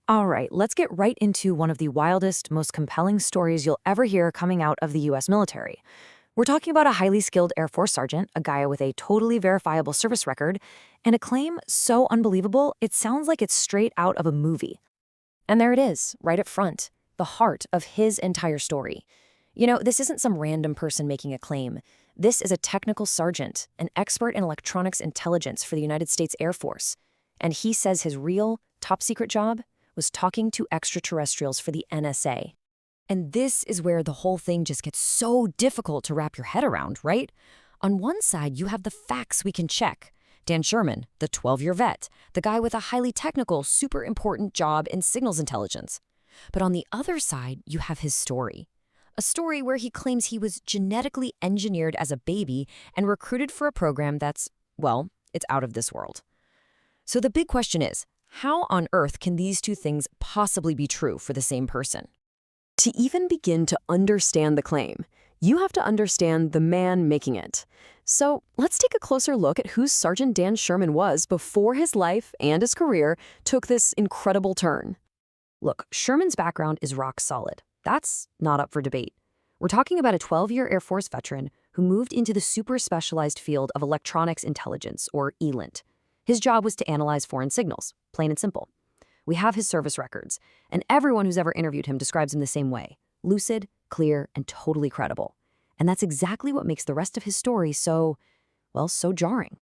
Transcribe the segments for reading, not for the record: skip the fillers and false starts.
All right, let's get right into one of the wildest, most compelling stories you'll ever hear coming out of the US military. We're talking about a highly skilled Air Force sergeant, a guy with a totally verifiable service record, and a claim so unbelievable it sounds like it's straight out of a movie. And there it is, right up front, the heart of his entire story. This isn't some random person making a claim. This is a technical sergeant, an expert in electronics intelligence for the United States Air Force. And he says his real, top secret job was talking to extraterrestrials for the NSA. And this is where the whole thing just gets so difficult to wrap your head around, right? On one side, you have the facts we can check. Dan Sherman, the 12-year vet, the guy with a highly technical, super important job in signals intelligence. But on the other side, you have his story. A story where he claims he was genetically engineered as a baby and recruited for a program that's, well, it's out of this world. So the big question is, how on earth can these two things possibly be true for the same person? To even begin to understand the claim, you have to understand the man making it. So let's take a closer look at who Sergeant Dan Sherman was before his life and his career took this incredible turn. Look, Sherman's background is rock solid. That's not up for debate. We're talking about a 12-year Air Force veteran who moved into the super specialized field of electronics intelligence, or ELINT. His job was to analyze foreign signals, plain and simple. We have his service records, and everyone who's ever interviewed him describes him the same way: lucid, clear, and totally credible. And that's exactly what makes the rest of his story so jarring.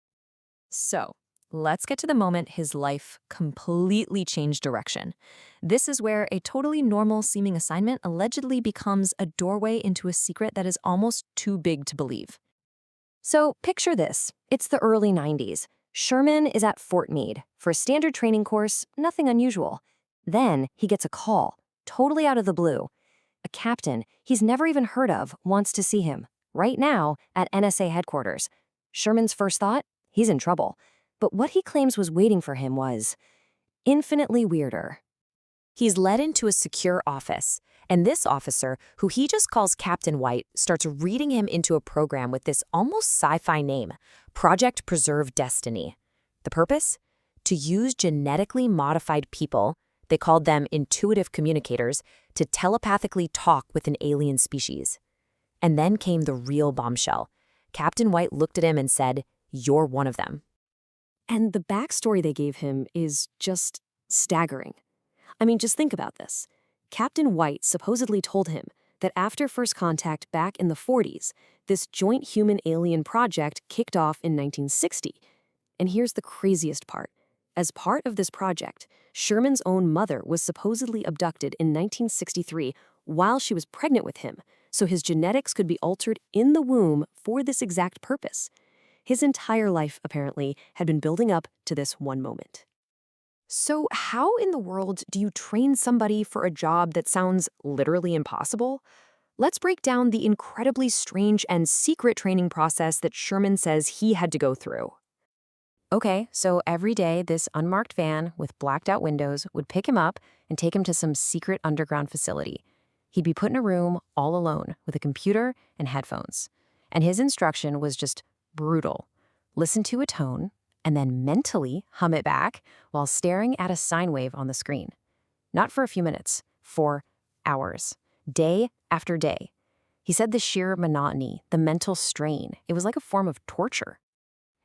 So, let's get to the moment his life completely changed direction. This is where a totally normal-seeming assignment allegedly becomes a doorway into a secret that is almost too big to believe. So, picture this. It's the early 90s. Sherman is at Fort Meade for a standard training course, nothing unusual. Then he gets a call, totally out of the blue. A captain he's never even heard of wants to see him, right now at NSA headquarters. Sherman's first thought? He's in trouble. But what he claims was waiting for him was infinitely weirder. He's led into a secure office, and this officer, who he just calls Captain White, starts reading him into a program with this almost sci-fi name, Project Preserve Destiny. The purpose? To use genetically modified people, they called them intuitive communicators, to telepathically talk with an alien species. And then came the real bombshell. Captain White looked at him and said, "You're one of them." And the backstory they gave him is just staggering. I mean, just think about this. Captain White supposedly told him that after first contact back in the 40s, this joint human-alien project kicked off in 1960. And here's the craziest part. As part of this project, Sherman's own mother was supposedly abducted in 1963 while she was pregnant with him, so his genetics could be altered in the womb for this exact purpose. His entire life, apparently, had been building up to this one moment. So how in the world do you train somebody for a job that sounds literally impossible? Let's break down the incredibly strange and secret training process that Sherman says he had to go through. Okay, so every day this unmarked van with blacked out windows would pick him up and take him to some secret underground facility. He'd be put in a room all alone with a computer and headphones. And his instruction was just brutal. Listen to a tone and then mentally hum it back while staring at a sine wave on the screen. Not for a few minutes, for hours, day after day. He said the sheer monotony, the mental strain, it was like a form of torture.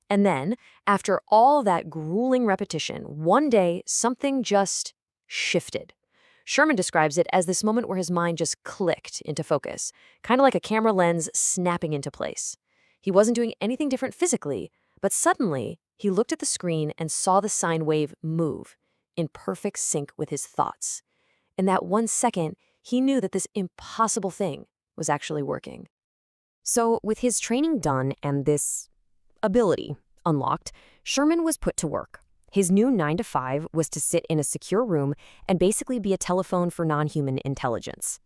And then, after all that grueling repetition, one day something just shifted. Sherman describes it as this moment where his mind just clicked into focus, kind of like a camera lens snapping into place. He wasn't doing anything different physically, but suddenly he looked at the screen and saw the sine wave move in perfect sync with his thoughts. In that 1 second, he knew that this impossible thing was actually working. So with his training done and this ability unlocked, Sherman was put to work. His new 9-to-5 was to sit in a secure room and basically be a telephone for non-human intelligence.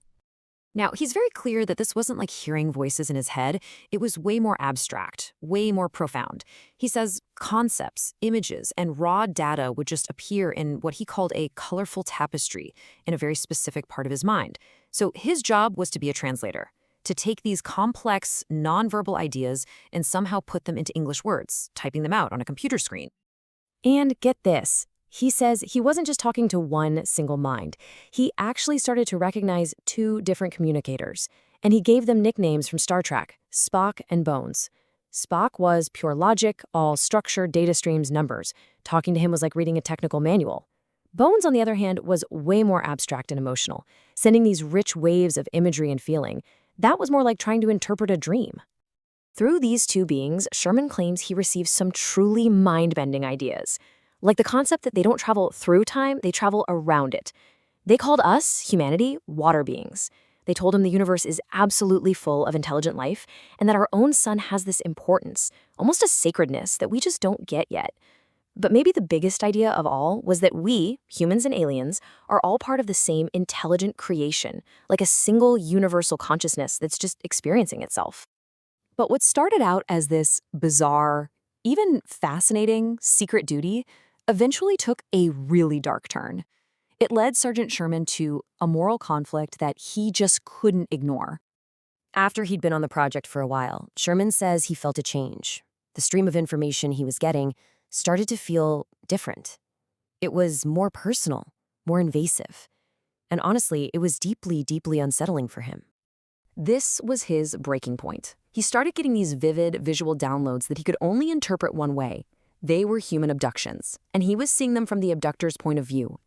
Now, he's very clear that this wasn't like hearing voices in his head. It was way more abstract, way more profound. He says concepts, images, and raw data would just appear in what he called a colorful tapestry in a very specific part of his mind. So his job was to be a translator, to take these complex, nonverbal ideas and somehow put them into English words, typing them out on a computer screen. And get this, He says he wasn't just talking to one single mind. He actually started to recognize two different communicators, and he gave them nicknames from Star Trek, Spock and Bones. Spock was pure logic, all structure, data streams, numbers. Talking to him was like reading a technical manual. Bones, on the other hand, was way more abstract and emotional, sending these rich waves of imagery and feeling. That was more like trying to interpret a dream. Through these two beings, Sherman claims he received some truly mind-bending ideas, like the concept that they don't travel through time, they travel around it. They called us, humanity, water beings. They told him the universe is absolutely full of intelligent life and that our own sun has this importance, almost a sacredness that we just don't get yet. But maybe the biggest idea of all was that we, humans and aliens, are all part of the same intelligent creation, like a single universal consciousness that's just experiencing itself. But what started out as this bizarre, even fascinating secret duty eventually took a really dark turn. It led Sergeant Sherman to a moral conflict that he just couldn't ignore. After he'd been on the project for a while, Sherman says he felt a change. The stream of information he was getting started to feel different. It was more personal, more invasive. And honestly, it was deeply, deeply unsettling for him. This was his breaking point. He started getting these vivid visual downloads that he could only interpret one way. They were human abductions, and he was seeing them from the abductor's point of view.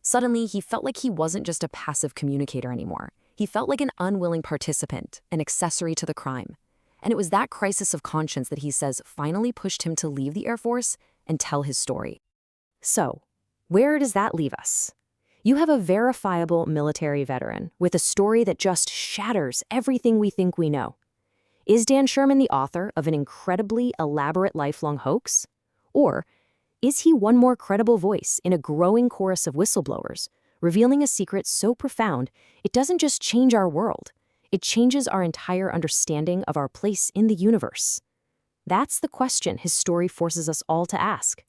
Suddenly, he felt like he wasn't just a passive communicator anymore. He felt like an unwilling participant, an accessory to the crime. And it was that crisis of conscience that he says finally pushed him to leave the Air Force and tell his story. So, where does that leave us? You have a verifiable military veteran with a story that just shatters everything we think we know. Is Dan Sherman the author of an incredibly elaborate lifelong hoax? Or is he one more credible voice in a growing chorus of whistleblowers, revealing a secret so profound it doesn't just change our world, it changes our entire understanding of our place in the universe? That's the question his story forces us all to ask.